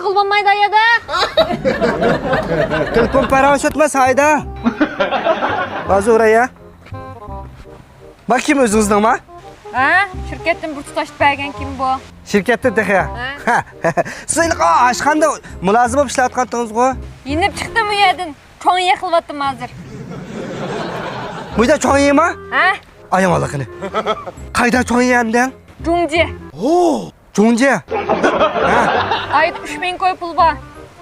qilolmaydi ayada. Telefon parashatmas hayda. Hozir o'raya. Bakayım o'zingizdan ma? Ha? Shirkatdan bir tutashib bergan kim bu? Shirkatda deha. Siz ashxanda mulozim bo'lib ishlayotgandingiz-ku. Yinib chiqdim u yerdan. Cho'ng yiqilyaptim hozir. Bu yerda cho'ng yeymi? Ha? Ayam alaqini. Qayda cho'ng yeyamdan? Jungji. Jungji. Ha. Oyda 3000 koy pul bor.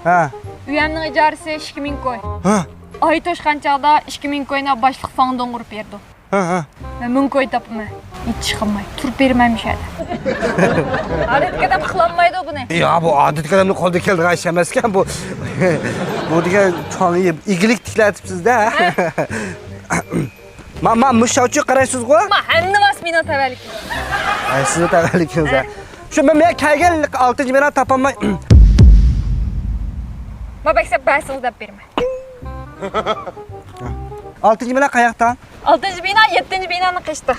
Ha. Uyamning ijarasi 2000 koy. Ha. Oy to'shgan chog'da 2000 koyni boshliq fonddan urib berdi. Ha. Men 1000 koy topman. Hech chiqmay, turib bermaymishadi. Odatga ham qilolmaydi buni. Ya bu odatga ham qo'lda keldi g'ash emaskan bu. Bu degan cho'ng yeb igilik tiklatibsiz-da. Men mushavchi qaraysiz-ku? Men hammas meni tavallik. Ay sizni tavallikingiz. Shu men kelgan 6-chi bino topolmay. Men baksab basingni deb berma. 6-chi bino qayoqdan? 6-chi bino 7-chi binoni qishdi.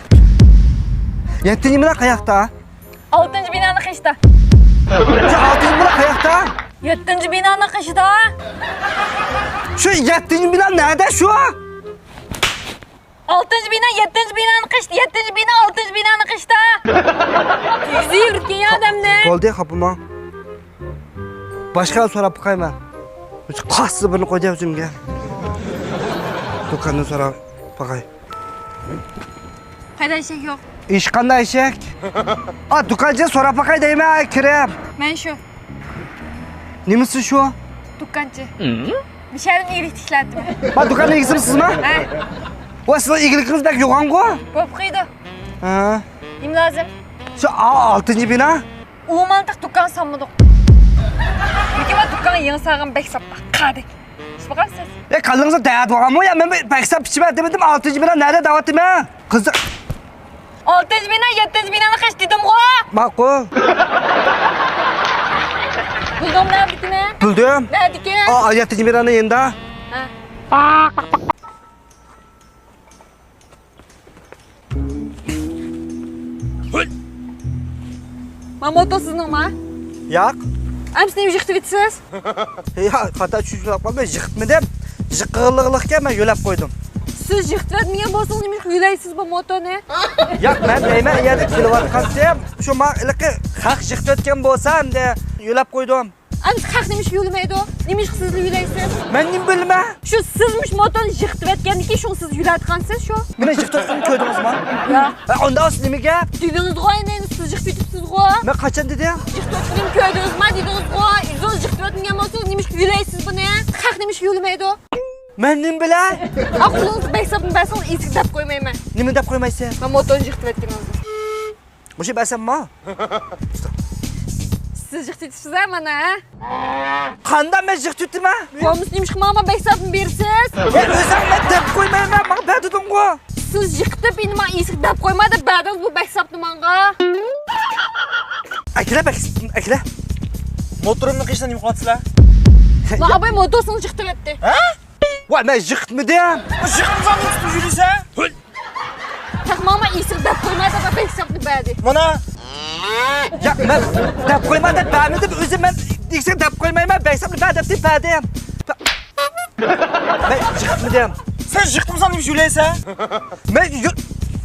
7-chi bino qayoqda? 6-chi binoni qishdi. Shu 6-chi bino qayoqda? 7-chi binoni qishdi. Shu 7-chi bino nerede shu? 6-chi bino 7-chi binoni qishdi. 7-chi bino 6-chi binoni qishdi. Yuzi yurtgan odamni. Bo'ldi, xapima. Boshqa so'rab qo'yman. Shu qassi birini qo'ydi o'zimga. Do'kondan so'rab qo'y. Qayda eshak yo'q. Ish qanday eshak? Do'konchi so'rab qo'y deyman, kirib. Men shu. Nimasi shu? Do'konchi. Misharim irik tiklatdim. Ben do'konning egisimsizmi? Ha? Va sizlar egiligingizdek yo'g'on-ku? Bo'p qo'ydi. Ha. Nim lozim? Shu 6-chi bino? Umumantiq do'kon solmadik. Lekin men do'konni yansag'im beksab qadik. Isbaqasiz? Qalbingizda dayat bo'lganmi? Ya men beksab pichib dedim 6-chi bino nerede da'vatim ha? Qiziq. 6-chi bino 7-chi binoni qish dedim-ku. Ma'qul. Buldum neredikini? Bildim. Nerediki? 7-chi binoni endi. Ha. Mamotosizmi? Yo'q. Amsini yig'tivitsiz? Ya, xato tushunib qolmay, yiqitmadim. Yiqiliqlikka men yo'lab qo'ydim. Siz yig'tvatmagan bo'lsangiz nima yo'laysiz bu motoni? Yo'q, men deyman, yerda kelayotgansam, shu men iliqi haq yiqitayotgan bo'lsam de yo'lab qo'ydim. Ams haq nima yo'lamaydi? Nima siz yo'laysiz? Men nim bilma. Shu sizmish motoni yig'tvatganniki shu siz yo'latgansiz shu. Meni yiqitayotganini ko'rdingizmi? Yo'q. Unda o'z nimaga? Dedingiz-ku, endi siz yig'tvatibsiz-ku. Men qachon dedim? Yig'tvatganim ko'rdingizmi? Dedingiz-ku, siz yig'tvatmagan bo'lsangiz nima yo'laysiz buni? Haq nima yo'lamaydi? Men nim bilay? Aqlingiz beksabni basangiz eski deb qo'ymayman. Nima deb qo'ymaysiz? Men motoni yig'tvatganingiz. O'sha basammi? Siz yig'tvatibsiz mana, ha? Qanday men yiqitibman? Bo'lmasa nima qilmayman beksabni bersiz? O'zim men deb qo'ymayman, men berdim-ku. Siz yiqitib endi men eski deb qo'ymadi, ba'dingiz bu beksabni menga. Akla. Motorimni qishdan nima qilyapsizlar? Men abay motosini yiqitibdi. Ha? Voy, men yiqitmadim. Shiqimzonni tutib yurisa? Taxmama eski deb qo'ymadi va beksabni berdi. Mana Ya men deb qo'ymadim, bermadim. O'zim men eksam deb qo'ymayman, beksam deb berdim. Men yiqitmadim. sen shiqimzonni yuraysa? Men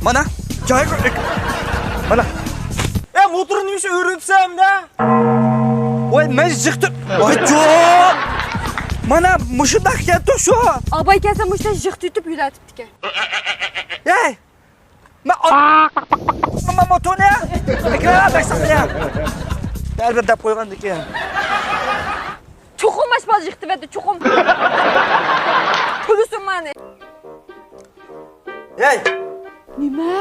mana joyiga mana. Motorni nima o'rnatsamda? Voy, men yiqitib. Voy, jo'q. Mana mushundaq keldi shu. Abay kelsa mushta yiqitib yulatibdi. Ey! Mama motoni. Ekran beksam. Albatta deb qo'ygan ekan. Chuqum mashbaz yiqitibdi, chuqum. Pulusim mani. Ey! Nima?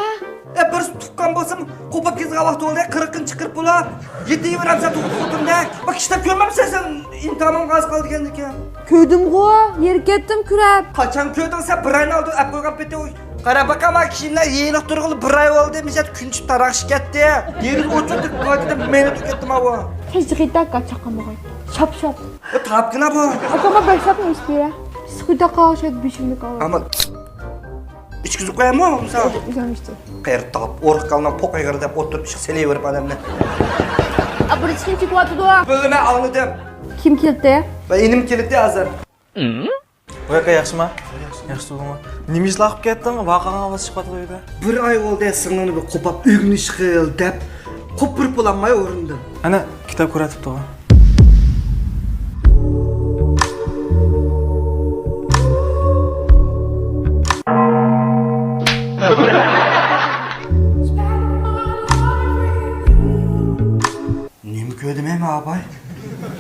Bir tuqqan bo'lsam, qo'pib kezgan vaqt bo'ldi, 40-chi qirq bo'lib, 7 yil ramsa tuqqandimda. Bak, ishlab ko'rmamsan sen, intamim g'az qolgan ekan. Ko'rdim-ku, yer ketdim kurab. Qachon ko'rding sen? Bir oyni oldin olib qo'ygan peti. Qara baqama kiyimlar yeniq turg'ili bir oy bo'ldi, mishat kunchi taraqshi ketdi. Yerini o'chirib qo'ydi, meni ketdim avo. Hechqida qachaqamag'ay. Shop. Tapgina bu. Akama beksabni ispira. Sikuda qashad bishimni qol. Ama ichkizib qo'yammi, misol? Uzamishdi. Qayerda top, o'rq qalman po'qaygar deb o'tirib ish selayverib odamni. Abur ichkin chiqyapti-ku. Bilma, oldim. Kim keldi? Ben inim kilitli hazır. Bu yoqqa yaxshimi? Yaxshi bo'lma. Nima ishlar qilib ketding? Vaqaga ovoz chiqadi bu yerda. Bir ay oldu ya sınırını bir kopap ügünüş kıl dep. Kopurip bulanmaya orundan. Ana, kitob ko'ratibdi u. Nemi gördüm hem abay?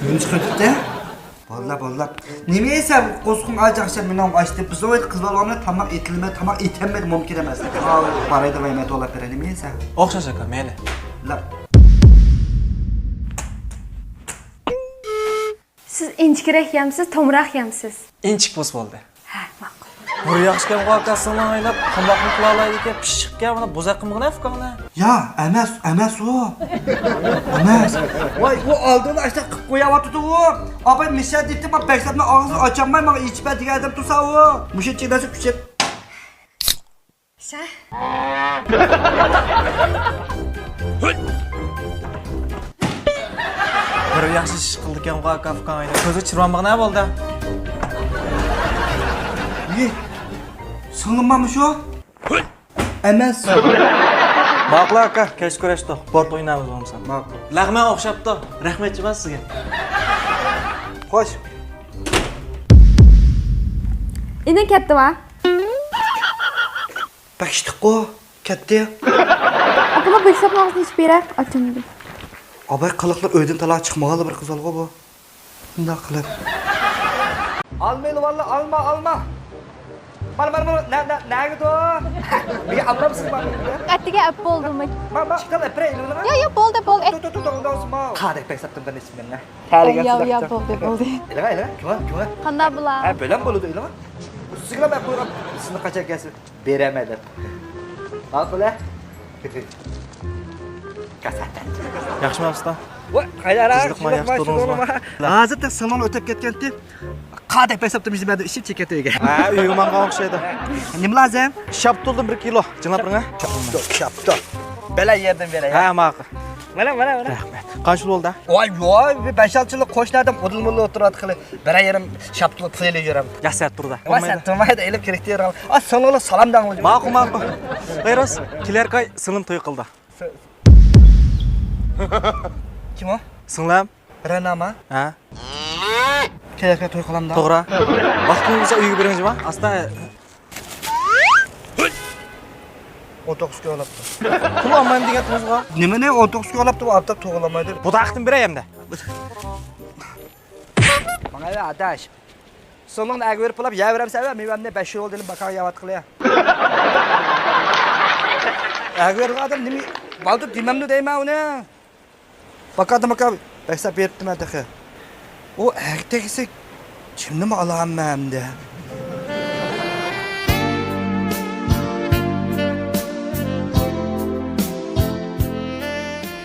Ügünüş kıl de. Valla. Nemi yesem koskun alacaksa minam açtı. Biz o kız olanlar tamak etilme, tamak etemedi mümkün demez. Parayı da vermedi olap veren nemi yesem. O'xshash aka, mayli. La. Siz inchikroq yamsiz, tomroq yamsiz. Inchik bo's bo'ldi. Ha, ma'qul. Bir yaxshi kam qo'rqasini o'ylab, qimmatni qila olaylik, pishishga mana bo'zaqimgina afqona. Ya emes o. Emes. Vay o aldığını açta koyava tutu o. Abay misal dedim ben beksatma ağzını açamayım ama içime diyedim tutsa o. Muşet çiğnesi küçük. Sen? Bir yaxshi ish qildi ekan qo'rqa afqona. Ko'zi chirvanmag'ina bo'ldi. Ne? Sığınmamış o. Emes. Ma'qul aka, kech ko'rishdi. Bort o'ynaymiz bo'lmasa. Ma'qul. Lag'man o'xshabdi. Rahmatchiman sizga. Hoş. Ina kattimi? Bakıştık o. Ketti. Aklıma beksap ağzını iç bere açımdı. Abay kılıklar öydün talağa çıkmağalı bir kız olgu bu. Ne kılık? Almaylı valla alma. Bana ne gidiyor o? Bir alma mısın bana? Attiga ap boldum. Bak çıkalım epre elini lan. Yo boldu. Tut olsun ma. Kadek pek sattım ben isminle. Ya boldu. İlga. Kime? Qanda bular? Ha böyle mi boludu ilga? Sigla ben koyuram. Sını kaçak gelsin. Beremedim. Al kule. Kasatan. Yaxshimi usta? Voy, qaydara. Sizlikma, yaxshi turdingizmi? Hozir tek salon o'tib ketgandi. Qadek pek sattım bizim ishib chekatga. Ha, uyga menga o'xshaydi. Nima lazım? Shap to'ldim 1 kilo. Jinab turing. Şapto. Bela yerden bela. Ha, ma'qul. Mana. Rahmat. Qancha bo'ldi? Voy, 5-6 yillik qo'shnilardan udul-mulli o'tiradi qilib. Bera yerim shapto puli yuraman. Yaxshi turdi. Vasa to'mayda elib kerak deyram. A, salonlar salomdan bo'ldi. Ma'qul. G'ayros, kelar qoy singlim to'y qildi. Kim o? Singlim? Ranama. Ha? Kerakli to'y qilamda. To'g'ri. Vaqtingiz bo'lsa uyga beringizmi? Asta 19 ga olibdi. pul olmayman degan to'g'ri. Nima ne 19 ga olibdi, bu altta to'g'rilamaydi. Bu taqdim berayimda. Mana ya adash. Sonun agver pulab yaveram seva, mevamne 5 yil oldi bakaga yavat qilya. Agver adam nima baldu dimamni deyman uni. Bakadim aka, beksa beribdim adaqa. O ertegisi kimni mi olaman endi?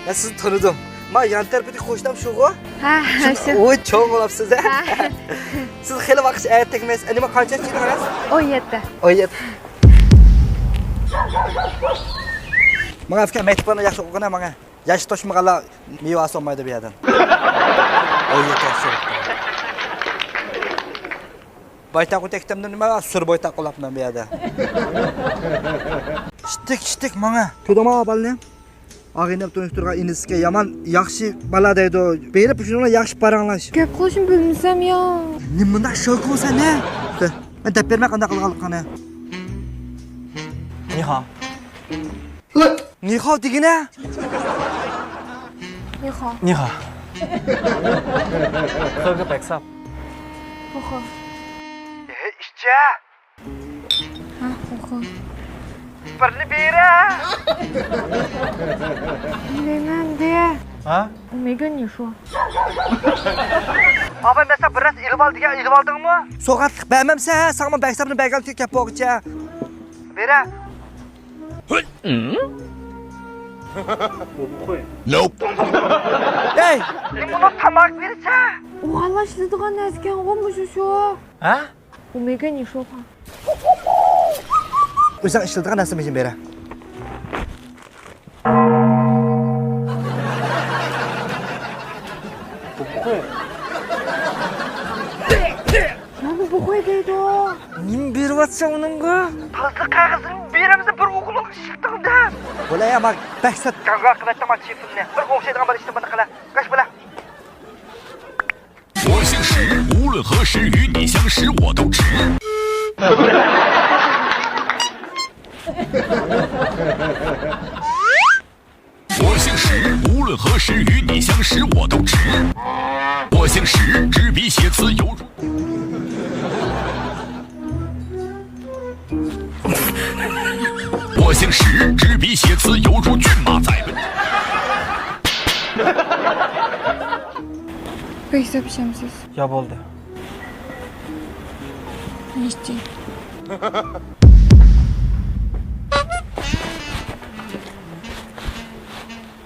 Ya sizni tanıdım. Ma yan tarafdagi qo'shnim shu-ku? Ha, shu. Oy, cho'ng bo'libsiz. Siz xeli vaqt ayt tegmaysiz. Nima qancha chidingiz? 17. Oyet. Menga fikr maktabni yaxshi o'qigana menga. Yosh toshmag'anlar meva olmaydi bu yerdan. Oyet yaxshi. Baytaq o'takdimda nima sur baytaq qolapman bu yerda. Shtik menga. Ko'dama balni. Ağinab tunishtirgan inisiga yaman yaxshi bala deydi. Berib shuni yaxshi paranglash. Gap qilishim bilmasam yo. Nimada shok bo'lsa ne? Ben deb bermay qanday qilganligini. Niha. Niho degina? Yo'q. Niha. Qo'yga paksab. Oxo. İşçi. Ha, oxo. Birini bera. Bilmem de. Ha? Megan shu. Abi mesela biraz ilib aldingmi? So'qatliq bermamsa, sana baksabni bergan gap bo'g'icha. Bera. Nope. Hey, buni tamak bersa. U halashlaydigan narsaga qo'ymish shu. Ha? U Megan shu. O'zing ishlatgan narsam için bera. Nani bu koydaydı o? Nim berip atsa onunga? Tazlı kağızını berimizde bir okulun çıktığında. Bola ya bak, baksat kanka kıvatta mal çiftinde. Bir komşaydan bana işte bana kala. Kaç bola. 我姓石，无论何时与你相识，我都值。我姓石，无论何时与你相识，我都值。我姓石，执笔写词犹如。我姓石，执笔写词犹如骏马在奔。 Pek sapışamsız. Ya bo'ldi. Ne işte?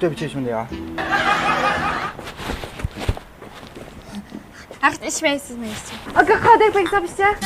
Dur bir şimdi ya. Artık içmeyiz mi işte? Aga kader pek sapışacak.